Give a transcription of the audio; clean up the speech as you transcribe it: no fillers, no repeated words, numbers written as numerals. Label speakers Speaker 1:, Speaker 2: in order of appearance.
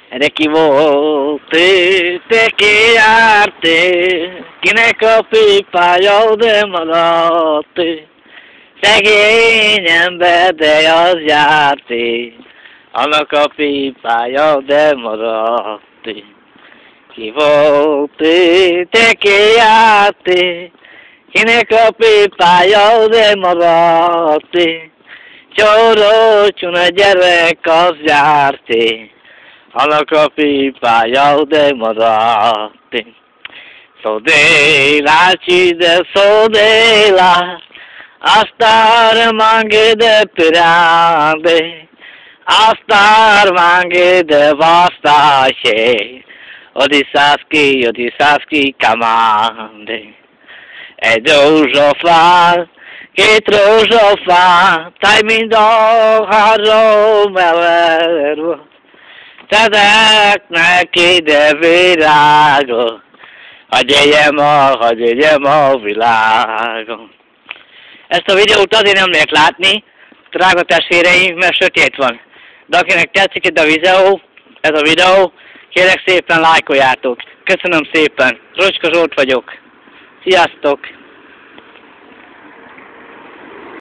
Speaker 1: De ki volt, te ki járt, kinek a pipája oda maradt, szegény ember, de az járt, annak a pipája oda maradt. Ki volt, te ki járt, kinek a pipája oda maradt, csóró a gyerek az járt, annak a pipája oda maradt. Sodela, cide sodela, astar mange de pirande, astar mange de vastashe, odisaski kamande. Egy rózsafán, két rózsafán, taj mind a három elérve. Tedeknek ide virágot, hadd éljem a világon. Ezt a videót azért nem lehet látni, drága testvéreim, mert sötét van. De akinek tetszik ez a videó, kérek szépen lájkoljátok. Köszönöm szépen, Rocska Zsolt vagyok. Sziasztok!